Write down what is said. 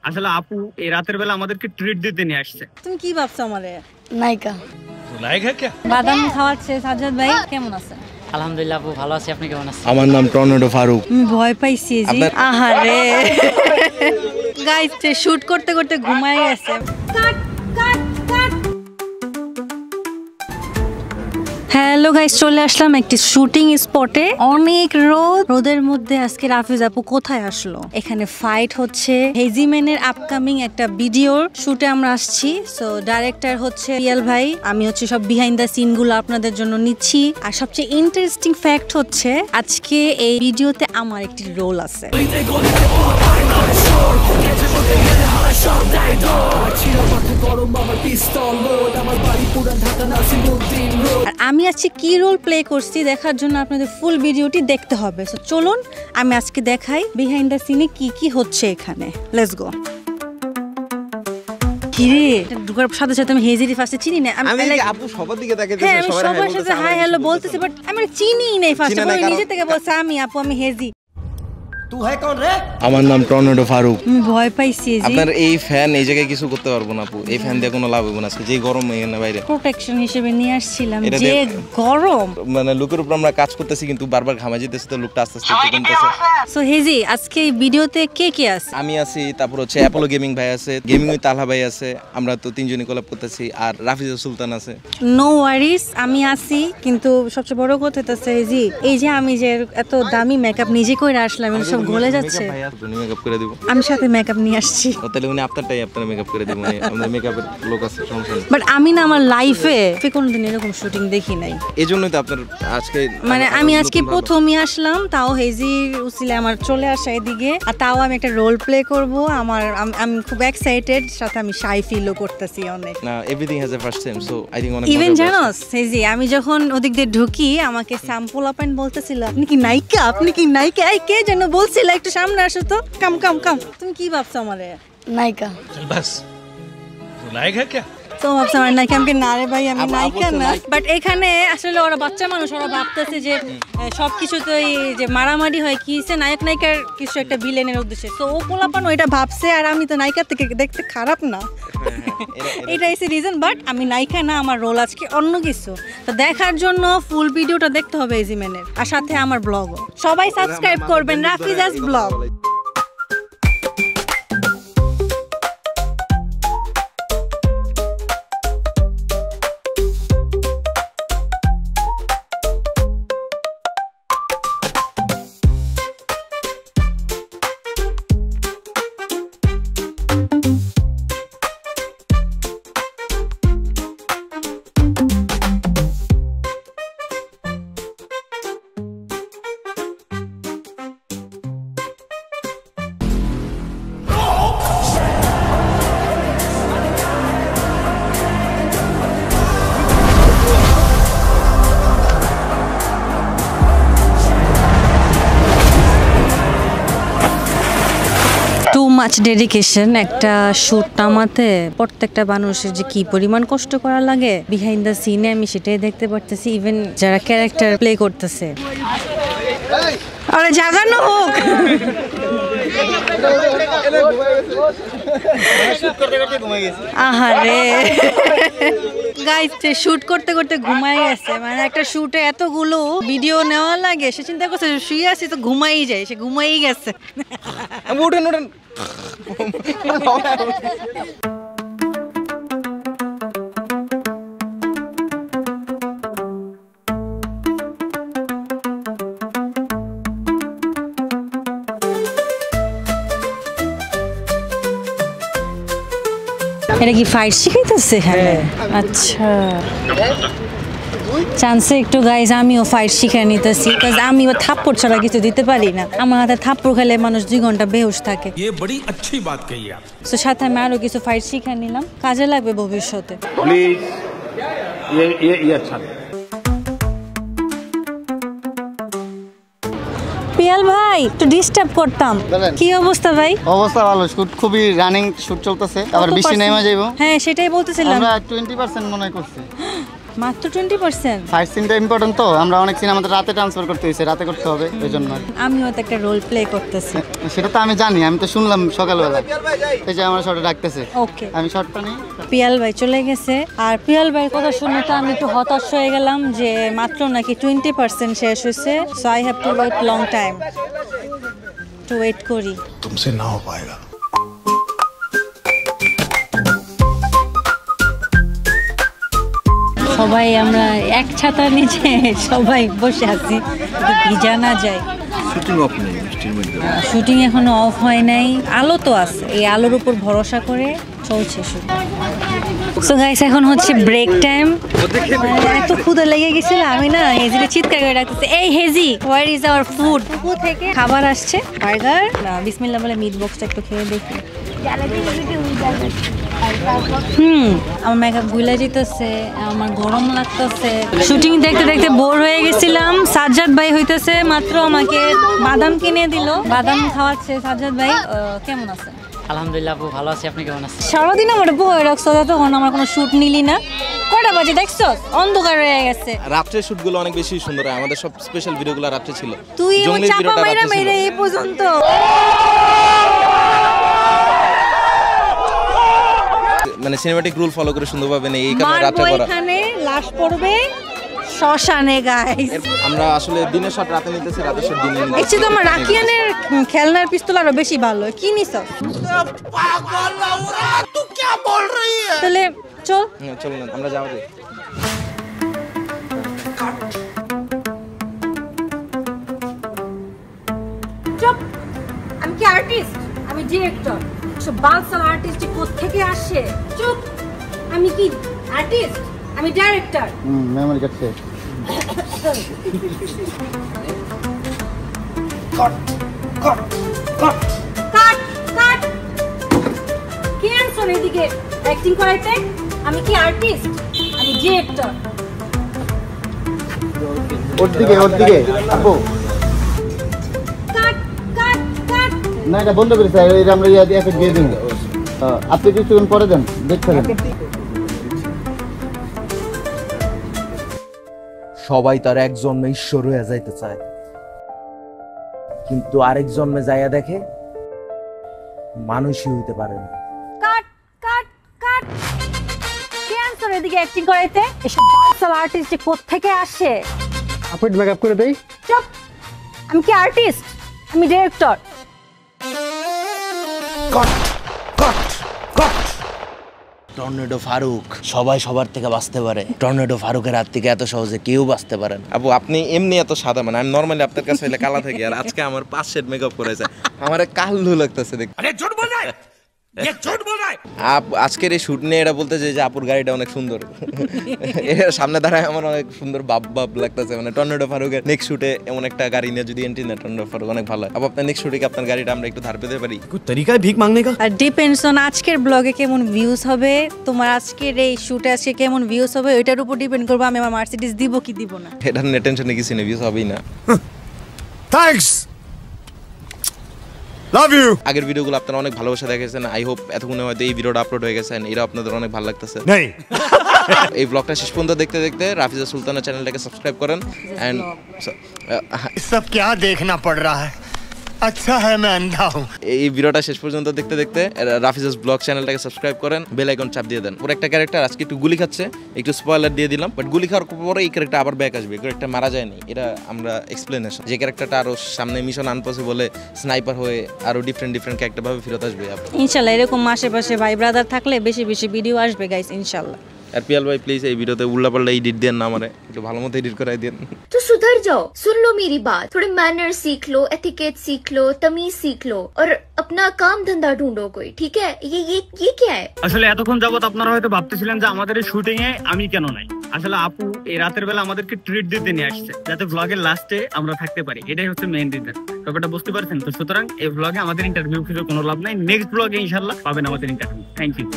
আসলে আপু এই রাতের বেলা আমাদেরকে ট্রিট দিতে নিয়ে আসছে। তুমি কি ভাবছো আমারে? নায়িকা নায়িকা কে? বাদাম খাওয়াচ্ছে সাজ্জাদ ভাই, কেমন আছেন? আলহামদুলিল্লাহ আপু ভালো আছি, আপনি কেমন আছেন? আমার নাম টর্নেডো ফারুক। আমি ভয় পাইছি জি। আহারে গাইস, শুট করতে করতে ঘুমায় গেছে। কাট কাট কাট। হ্যালো গাইস, চলে আসলাম একটি শুটিং স্পটে। অনেক রোদের মধ্যে আজকে রাফিজ আপু কোথায় আসলো? এখানে ফাইট হচ্ছে হেজিমেনের আপকামিং একটা ভিডিওর শুটে আমরা আসছি। সো ডাইরেক্টর হচ্ছে পিয়াল ভাই, আমি হচ্ছে সব বিহাইন্ড দ্য সিন গুলো আপনাদের জন্য নিচ্ছি। আর সবচেয়ে ইন্টারেস্টিং ফ্যাক্ট হচ্ছে আজকে এই ভিডিওতে আমার একটি রোল আছে। আর আমি আজকে কি রোল প্লে করছি দেখার জন্য আপনাদের ফুল ভিডিওটি দেখতে হবে। সো চলুন আমি আজকে দেখাই বিহাইন্ড দ্য সিনে কি কি হচ্ছে এখানে। Let's go. কিরে ঢোকার সাথে সাথে আমি হেজিরি ফার্স্টে চিনি না। আমি আপু সবার দিকে তাকিয়ে হ্যাঁ, আমি সবার সাথে হাই হ্যালো বলতেছি, বাট আমি চিনিই নাই। ফার্স্টে পরে নিজে থেকে বলছে আমি আপু, আমি হেজি। আমার নাম টর্নেডো ফারুক। আমি ভয় পাইছি জি। আপনার এই ফ্যান এই জায়গায় কিছু করতে পারবো না আপু, এই ফ্যান দিয়ে কোনো লাভ হবে না। যে গরম এখানে বাইরে প্রোটেকশন হিসেবে নিয়ে আসছিলাম। যে গরম মানে লুকের উপর আমরা কাজ করতেছি কিন্তু বারবার ঘামা যেতেছে, তো লুকটা আস্তে আস্তে কমতেছে। সো হেজি, আজকে এই ভিডিওতে কে কে আছে? আমি আছি, তারপর হচ্ছে অ্যাপোলো গেমিং ভাই আছে, গেমিং উইথ তালহা ভাই আছে, আমরা তো তিনজনই কোলাব করতেছি, আর রাফিজা সুলতান আছে। নো ওয়ারিস, আমি আছি। কিন্তু সবচেয়ে বড় কথা হচ্ছে হেজি, এই যে আমি যে এত দামি মেকআপ নিজে করে আসলাম, আমি সব গলে যাচ্ছে। মেকআপ করে দিব, আমি সাথে মেকআপ নিয়ে আসছি। তাহলে উনি আপনারটাই আপনার মেকআপ করে দিব, আমাদের মেকআপের লোক আছে, সমস্যা নেই। বাট আমি না আমার লাইফে কোনোদিন এরকম শুটিং দেখি নাই। এইজন্যই তো আপনার আজকে মানে আমি আজকে প্রথমই আসলাম, তাও হেজির উসিলে আমার চলে আসা এদিকে, আর তাও আমি একটা রোল প্লে করব। আমি খুব এক্সাইটেড, সাথে আমি শাই ফিলও করতেছি অনেক। না, everything has a first time, so I thing অনেক ইভেন জানোস হেজি, আমি যখন ওদিক দিয়ে ঢুকি আমাকে স্যাম্পল আপেন বলতেছিল আপনি কি নায়িকা, আপনি কি নায়িকা। এই কে যেন বলছিল একটু সামনে আসো তো। কাম কাম কাম। তুমি কি ভাবছো আমারে? নায়িকা বাস নায়িকা কে? তো ভাবছো আমার নায়িকা? আমি না রে ভাই, আমি নায়িকা না। বাট এখানে আসলে ওরা বাচ্চা মানুষ, ওরা ভাবতেছে যে সবকিছু তো এই যে মারামারি হয়, কি নায়ক নায়িকার কিছু একটা ভিলেনের উদ্দেশ্যে। তো ও পোলাপান ওইটা ভাবছে, আর আমি তো নায়িকার থেকে দেখতে খারাপ না, এটাই সে রিজন। বাট আমি নায়িকা না, আমার রোল আজকে অন্য কিছু। তো দেখার জন্য ফুল ভিডিওটা দেখতে হবে হেজিমেনের, আর সাথে আমার ব্লগও। সবাই সাবস্ক্রাইব করবেন রাফিজাস ব্লগ। টু মাচ ডেডিকেশন একটা শুট নামাতে। প্রত্যেকটা মানুষের যে কি পরিমাণ কষ্ট করা লাগে বিহাইন্ড দ্য সিনে, আমি সেটাই দেখতে পারতেছি। ইভেন যারা ক্যারেক্টার প্লে করতেছে, আরে জাগানো হোক। আহারে গাইস, শুট করতে করতে ঘুমাই গেছে। মানে একটা শুটে এতগুলো ভিডিও নেওয়া লাগে, সে চিন্তা করছে শুয়ে আছি তো ঘুমাই যায়, সে ঘুমাই গেছে। উঠেন উঠেন। এটা কি ফাইট শিখাইতেছে? হ্যাঁ, আচ্ছা। চান্সে একটু গাইজ আমিও ফাইট শিখে নিতেছি, কারণ আমি থাপ্পড় ছাড়া কিছু দিতে পারি না। আমার হাতে থাপ্পড় খেলে মানুষ 2 ঘন্টা বেহুশ থাকে। তো সাথে আমি আরো কিছু ফাইট শিখে নিলাম, কাজে লাগবে ভবিষ্যতে। পিয়াল ভাই একটু ডিস্টার্ব করতাম। কি অবস্থা ভাই? অবস্থা ভালো, শুট খুবই রানিং শুট চলতেছে, আবার বৃষ্টি নেমে যাইবো। হ্যাঁ সেটাই বলতেছিলাম, আমরা 20% মনে করছি। মাত্র 20%? ফাইট সিনটা ইম্পর্টেন্ট, তো আমরা অনেক সিন আমাদের রাতে ট্রান্সফার করতে হয়েছে, রাতে করতে হবে, এই জন্য। আমিও তো একটা রোল প্লে করতেছি। সেটা তো আমি জানি, আমি তো শুনলাম সকালবেলা, এই যে আমার শর্টে ডাকতেছে, ওকে আমি শর্টটা নেই। পিয়াল ভাই চলে গেছে, আর পিয়াল ভাইয়ের কথা শুনে তো আমি একটু হতাশ হয়ে গেলাম যে মাত্র নাকি 20% শেষ হয়েছে। So I have to wait long time, to wait করি। तुमसे ना हो पाएगा। সবাই আমরা এক ছাতার নিচে সবাই বসে আছি, ভিজা না যায়। শুটিং এখনো অফ হয় নাই, আলো তো আছে, এই আলোর উপর ভরসা করে চলছে শুটিং। সো গাইস এখন হচ্ছে ব্রেক টাইম। এত ক্ষুধা লেগে গেছিল, আমি না হেজিকে চিৎকার করে ডাকতেছি, এই hazy where is our food. কুকু থেকে খাবার আসছে, বার্গার। বিসমিল্লাহ বলে মিট বক্সটা একটু খেয়ে দেখি। আমার মেকআপ ভুলে যেতেছে, আমার গরম লাগতেছে। শুটিং দেখতে দেখতে বোর হয়ে গেছিলাম। সাজ্জাদ ভাই হইতেছে মাত্র আমাকে বাদাম কিনে দিল, বাদাম খাওয়াচ্ছে। সাজ্জাদ ভাই কেমন আছে? আলহামদুলিল্লাহ আপু ভালো আছি, আপনি কেমন আছেন? সারাদিন আমার বই রাখছো, তখন আমার কোনো শুট নিলি না। কয়টা বাজে দেখছো? অন্ধকার হয়ে গেছে। রাত্রের শুটগুলো অনেক বেশি সুন্দর হয়, আমাদের সব স্পেশাল ভিডিওগুলো রাত্রে ছিল। তুই জঙ্গলের চাপা ভিডিওটা মাইরা রাত্রে ছিল। মাইরা এই পর্যন্ত মানে সিনেম্যাটিক রুল ফলো করে সুন্দরভাবে নেই, এই কারণে রাতে মারবো করা। এখানে, লাশ পড়বে শ্মশানে গাইস। আমরা আসলে দিনের শট রাতে নিতেছি, রাতের শট দিনে নিতেছি। দেখছি তো আমার রাকিয়ানের খেলনার পিস্তল আরো বেশি ভালো। কি নিছ? তাহলে চল। চলুন আমরা যাবো। চুপ। আমি কি আর্টিস্ট? আমি ডিরেক্টর। সব বালসাল আর্টিস্ট কোথা থেকে আসে? চুপ। আমি কি আর্টিস্ট? আমি ডাইরেক্টর। মেমোরি কাটছে। কাট কাট। কে আনছো এদিকে অ্যাক্টিং করাইতে? আমি কি আর্টিস্ট? আমি ডিরেক্টর। ওর দিকে আপু। কাট কাট কাট। না এটা বন্ধ করি স্যার, এটা আমরা এফেক্ট দিয়ে দিন। আপনি কিছুক্ষণ পরে দেন, দেখতে দেন। সবাই তার এক জন্মে ঈশ্বর হয়ে যাইতে চায়, কিন্তু আরেক জন্মে যাইয়া দেখে মানুষই হইতে পারে না। কাট কাট কাট। কে আনছো এদিকে অ্যাক্টিং করাইতে? এসব বালসাল আর্টিস্ট কোথা থেকে আসে? আপনি মেকআপ করে দেই। চুপ। আমি কি আর্টিস্ট? আমি ডিরেক্টর। টর্নেডো ফারুক, সবাই সবার থেকে বাঁচতে পারে, টর্নেডো ফারুকের হাত থেকে এত সহজে কেউ বাঁচতে পারে না। আপু আপনি এমনি এত সাদা, মানে আমি নরমালি আপনার কাছে হইলে কালা থাকি, আর আজকে আমার 5 শেড মেকআপ করেছে, আমার কালো লাগতেছে দেখতে। अरे झूठ बोल रहा है, ये झूठ बोल रहा है। আজকের এই শুট নিয়ে এটা বলতে চাই যে আপুর গাড়িটা অনেক সুন্দর। এর সামনে দাঁড়ায় আমার অনেক সুন্দর বাপ লাগতেছে। মানে টর্নেডো ফারুকের নেক্সট শুটে এমন একটা গাড়ি নিয়ে যদি এন্ট্রি নেয় টর্নেডো ফারুক অনেক ভালো হয়। আপু আপনার নেক্সট শুটে কি আপনার গাড়িটা আমরা একটু ধার পেতে পারি? कोई तरीका है भीख मांगने का? আর ডিপেন্ডস অন আজকের ব্লগে কেমন ভিউজ হবে, তোমার আজকের এই শুটে আজকে কেমন ভিউজ হবে, ওইটার উপর ডিপেন্ড করবে আমি আমার মার্সিডিজ দিব কি দিব না। এটা নিয়ে টেনশনে কিছু নেই, ভিউজ হবেই না। Thanks, love you. আগের ভিডিওগুলো আপনারা অনেক ভালোবাসা দেখেছেন, আই হোপ এতক্ষণে হয়তো এই ভিডিওটা আপলোড হয়ে গেছে, এটা আপনাদের অনেক ভালো লাগতেছে। नहीं এই ব্লগটা শেষ পর্যন্ত দেখতে দেখতে রাফিজা সুলতানা চ্যানেলটাকে সাবস্ক্রাইব করেন এন্ড सब क्या देखना पड़ रहा है? अच्छा है मैं अंधा हूँ। এই ভিডিওটা শেষ পর্যন্ত দেখতে দেখতে রাফিজাস ব্লগ চ্যানেলটাকে সাবস্ক্রাইব করেন, বেল আইকন চাপ দিয়ে দেন। পুরো একটা ক্যারেক্টার আজকে একটু গুলি খাচ্ছে, একটু স্পয়লার দিয়ে দিলাম, বাট গুলি খাওয়ার পরে এই ক্যারেক্টার আবার ব্যাক আসবে। ক্যারেক্টার মারা যায়নি, এটা আমরা এক্সপ্লেনেশন। যে ক্যারেক্টারটা আরো সামনে মিশন আনপসিবলে স্নাইপার হয়ে আরো ডিফারেন্ট ক্যারেক্টার ভাবে ফেরত আসবে। ইনশাআল্লাহ এরকম আশেপাশে ভাই ব্রাদার থাকলে বেশি বেশি ভিডিও আসবে গাইস ইনশাআল্লাহ। আর পিয়াল ভাই প্লিজ এই ভিডিওতে উল্লাপাল্লা এডিট দেন না, আমারে একটু ভালো মতো এডিট করাই দেন। तो सुधर जाओ, सुन लो मेरी बात, थोड़े मैनर सीख लो, एथिकेट सीख लो, तमीज सीख लो और अपना काम धंधा ढूंढो कोई, ठीक है? ये क्या है? আসলে এতক্ষণ যাবত আপনারা হয়তো ভাবতেছিলেন যে আমাদের এই শুটিং এ আমি কেন নাই। আসলে আপু এই রাতের বেলা আমাদেরকে ট্রিট দিতে নিয়ে আসছে, যাতে ব্লগের লাস্টে আমরা থাকতে পারি। এটাই হচ্ছে মেইন রিজন। ব্যাপারটা বুঝতে পারছেন তো? সুতরাং এই ব্লগে আমাদের ইন্টারভিউ কিছু কোনো লাভ নাই। নেক্সট ব্লগে ইনশাআল্লাহ পাবেন আমাদের ইন্টারভিউ। Thank you.